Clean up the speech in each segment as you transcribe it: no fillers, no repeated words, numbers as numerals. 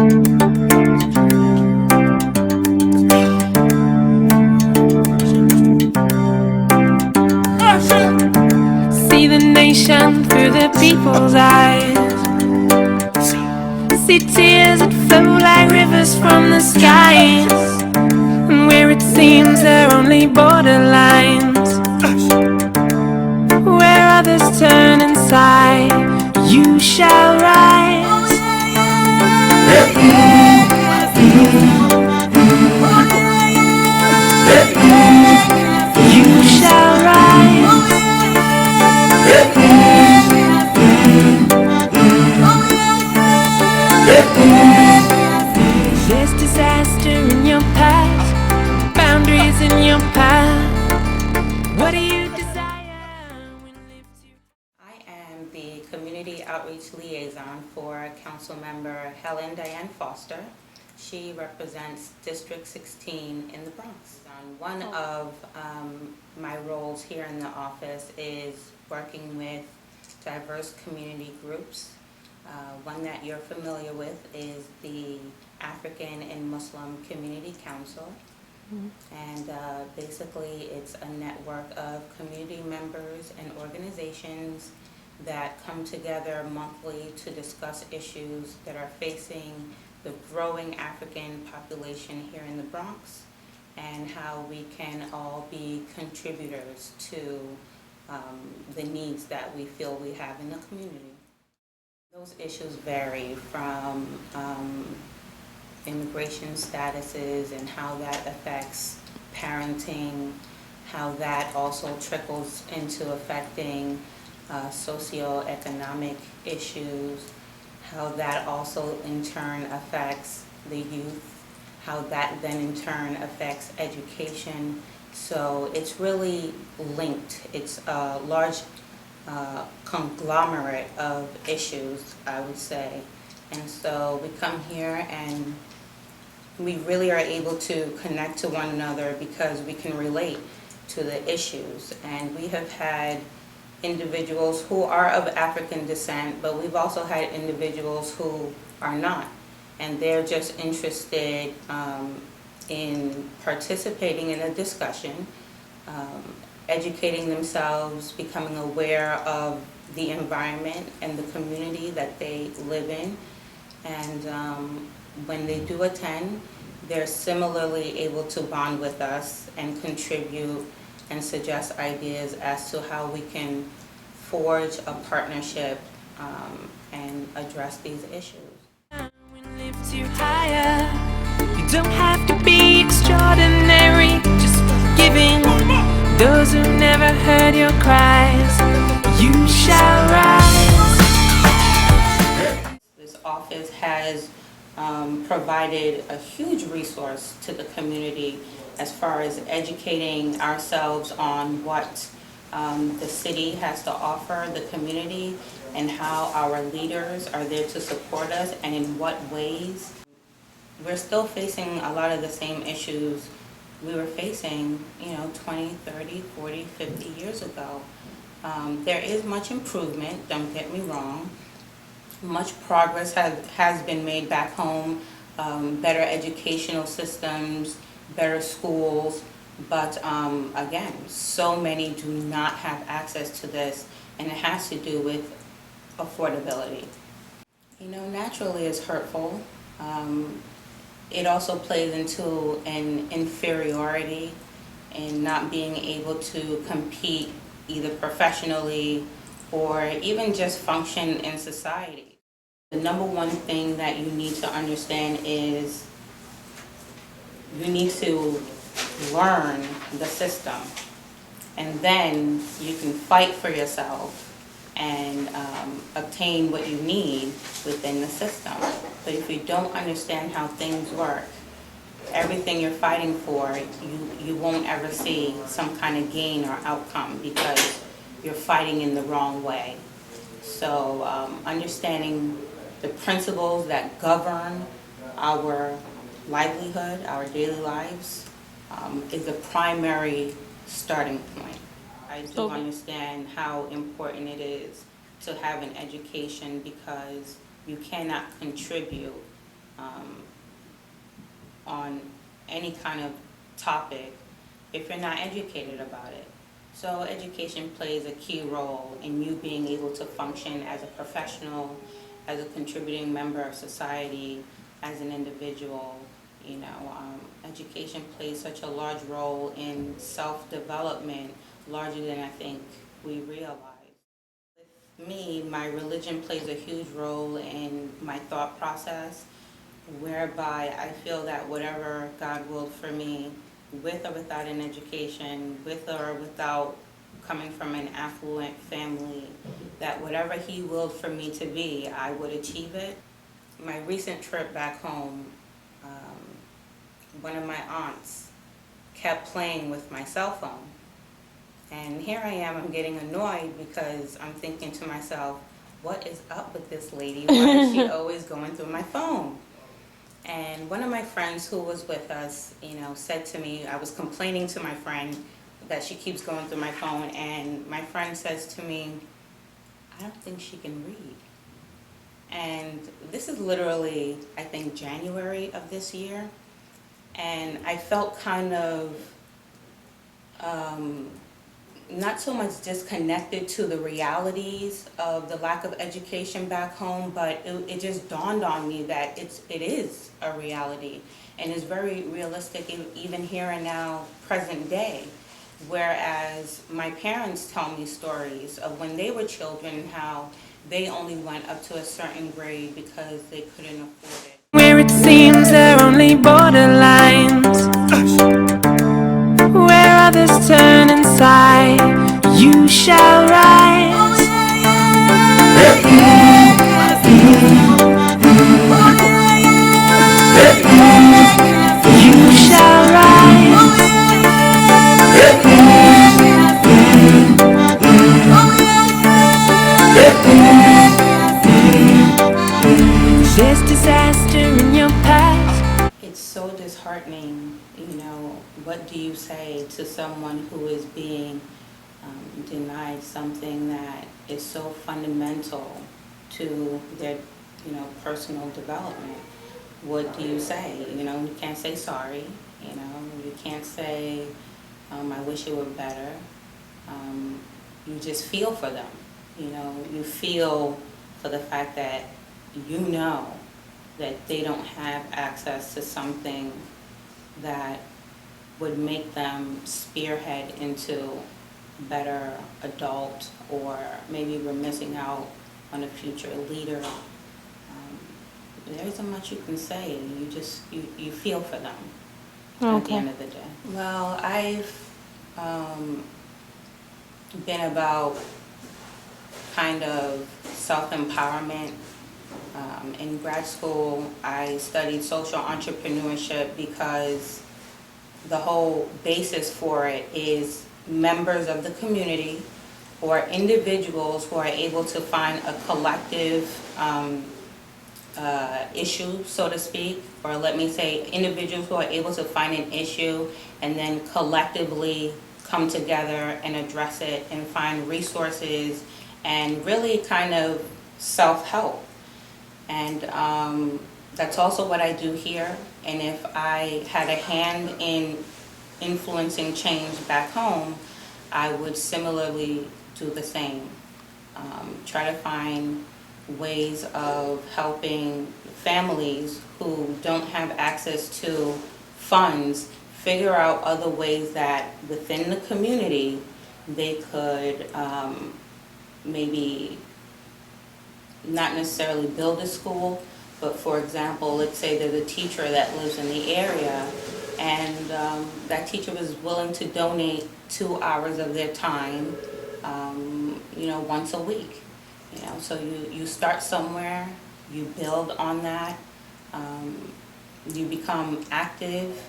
See the nation through the people's eyes. See tears that flow like rivers from the skies. And where it seems there are only borderlines, where others turn and sigh, you shall rise. You shall rise. There's disaster in your past, boundaries in your path. What do you desire when lives you? I am the Community Outreach Liaison for Councilmember Helen Diane Foster. She represents District 16 in the Bronx. One of my roles here in the office is working with diverse community groups. One that you're familiar with is the African and Muslim Community Council. And basically it's a network of community members and organizations that come together monthly to discuss issues that are facing the growing African population here in the Bronx, and how we can all be contributors to the needs that we feel we have in the community. Those issues vary from immigration statuses and how that affects parenting, how that also trickles into affecting socioeconomic issues, how that also in turn affects the youth, how that then in turn affects education. So it's really linked. It's a large conglomerate of issues, I would say. And so we come here and we really are able to connect to one another because we can relate to the issues. And we have had individuals who are of African descent, but we've also had individuals who are not. And they're just interested in participating in a discussion, educating themselves, becoming aware of the environment and the community that they live in. And when they do attend, they're similarly able to bond with us and contribute and suggest ideas as to how we can forge a partnership and address these issues. Lift you higher. You don't have to be extraordinary, just giving those who never heard your cries. You shall rise. This office has provided a huge resource to the community as far as educating ourselves on what the city has to offer the community and how our leaders are there to support us and in what ways. We're still facing a lot of the same issues we were facing, 20, 30, 40, 50 years ago. There is much improvement, don't get me wrong. Much progress has been made back home, better educational systems, better schools, but again, so many do not have access to this, and it has to do with affordability. Naturally it's hurtful. It also plays into an inferiority in not being able to compete either professionally or even just function in society. The number one thing that you need to understand is you need to learn the system, and then you can fight for yourself and obtain what you need within the system. But if you don't understand how things work, everything you're fighting for, you won't ever see some kind of gain or outcome because you're fighting in the wrong way. So understanding the principles that govern our livelihood, our daily lives, is a primary starting point. I do understand how important it is to have an education because you cannot contribute um, on any kind of topic if you're not educated about it. So education plays a key role in you being able to function as a professional, as a contributing member of society, as an individual. Education plays such a large role in self-development, larger than I think we realize. With me, my religion plays a huge role in my thought process, whereby I feel that whatever God willed for me, with or without an education, with or without coming from an affluent family, that whatever He willed for me to be, I would achieve it. My recent trip back home, one of my aunts kept playing with my cell phone. And here I am, I'm getting annoyed because I'm thinking to myself, what is up with this lady? Why is she always going through my phone? And one of my friends who was with us, said to me, I was complaining to my friend that she keeps going through my phone, and my friend says to me, I don't think she can read. And this is literally, I think, January of this year. And I felt kind of not so much disconnected to the realities of the lack of education back home, but it just dawned on me that it is a reality and is very realistic even here and now, present day. Whereas my parents tell me stories of when they were children, how they only went up to a certain grade because they couldn't afford it. Where it seems there are only borderlines, where others turn and sigh, you shall rise. You shall rise. There's disaster in your past. It's so disheartening, what do you say to someone who is being denied something that is so fundamental to their, personal development? What do you say? You can't say sorry, you can't say, I wish it were better. You just feel for them, you feel for the fact that that they don't have access to something that would make them spearhead into better adult, or maybe we're missing out on a future leader. There isn't much you can say. You feel for them at the end of the day. Well, I've been about kind of self-empowerment. In grad school, I studied social entrepreneurship because the whole basis for it is members of the community or individuals who are able to find a collective issue, so to speak, or let me say individuals who are able to find an issue and then collectively come together and address it and find resources and really kind of self-help. And that's also what I do here. And if I had a hand in influencing change back home, I would similarly do the same. Try to find ways of helping families who don't have access to funds figure out other ways that within the community they could maybe not necessarily build a school, but for example, let's say there's a teacher that lives in the area and that teacher was willing to donate 2 hours of their time, once a week. So you start somewhere, you build on that, you become active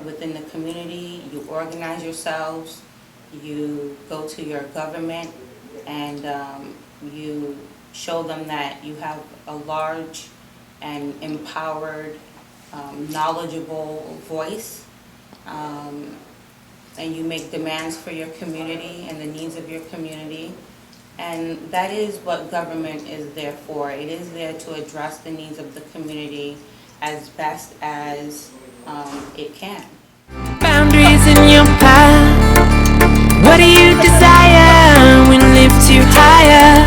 within the community, you organize yourselves, you go to your government and you show them that you have a large and empowered, knowledgeable voice, and you make demands for your community and the needs of your community. And that is what government is there for. It is there to address the needs of the community as best as it can. Boundaries in your path. What do you desire? We lift you higher.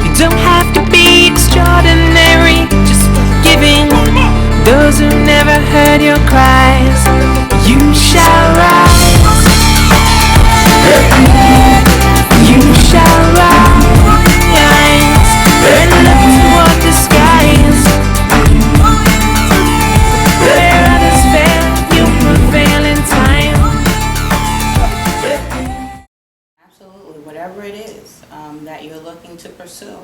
You don't have to be extraordinary, just giving those who never heard your cries. You shall rise. You shall rise. And look toward the skies. Where others fail, you prevail in time. Absolutely, whatever it is that you're looking to pursue.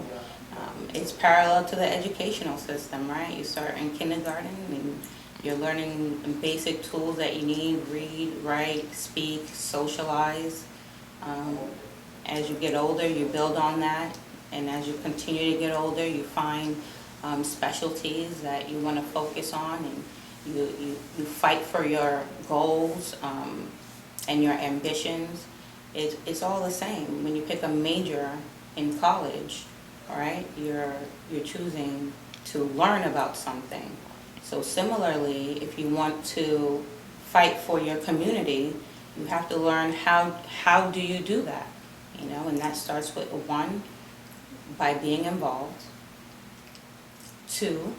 It's parallel to the educational system, right? You start in kindergarten and you're learning basic tools that you need: read, write, speak, socialize. As you get older, you build on that, and as you continue to get older, you find specialties that you want to focus on, and you fight for your goals and your ambitions. It's all the same. When you pick a major in college, all right, you're choosing to learn about something. So similarly, if you want to fight for your community, you have to learn how do you do that, you know, and that starts with, one, by being involved, two,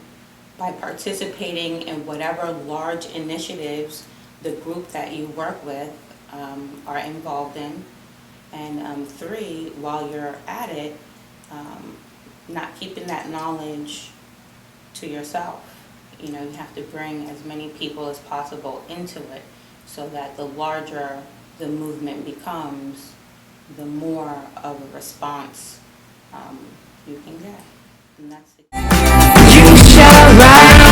by participating in whatever large initiatives the group that you work with are involved in, and three, while you're at it, not keeping that knowledge to yourself. You know, you have to bring as many people as possible into it, so that the larger the movement becomes, the more of a response you can get. And that's it. You shall rise.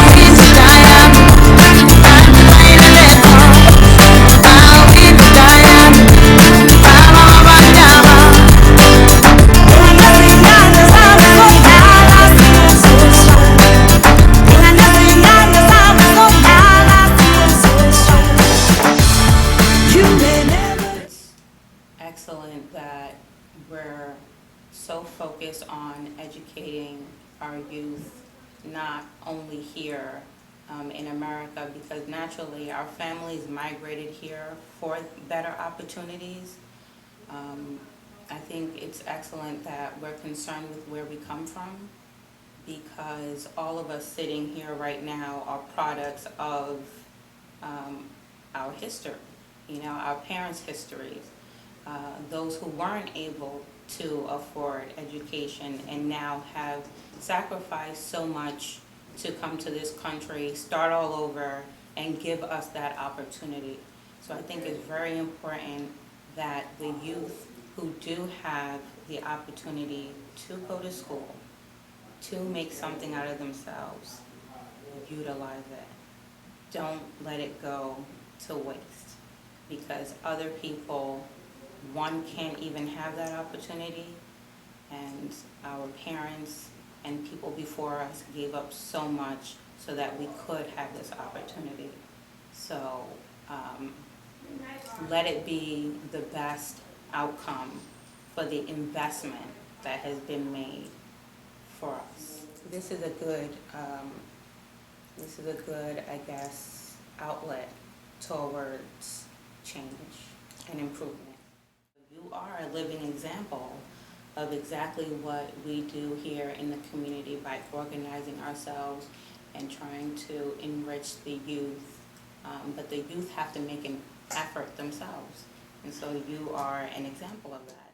Excellent that we're so focused on educating our youth, not only here in America, because naturally our families migrated here for better opportunities. I think it's excellent that we're concerned with where we come from, because all of us sitting here right now are products of our history, you know, our parents' histories. Those who weren't able to afford education and now have sacrificed so much to come to this country, start all over, and give us that opportunity. So I think it's very important that the youth who do have the opportunity to go to school, to make something out of themselves, utilize it. Don't let it go to waste, because other people, one, can't even have that opportunity, and our parents and people before us gave up so much so that we could have this opportunity. So let it be the best outcome for the investment that has been made for us. This is a good, I guess, outlet towards change and improvement. You are a living example of exactly what we do here in the community by organizing ourselves and trying to enrich the youth. But the youth have to make an effort themselves. And so you are an example of that.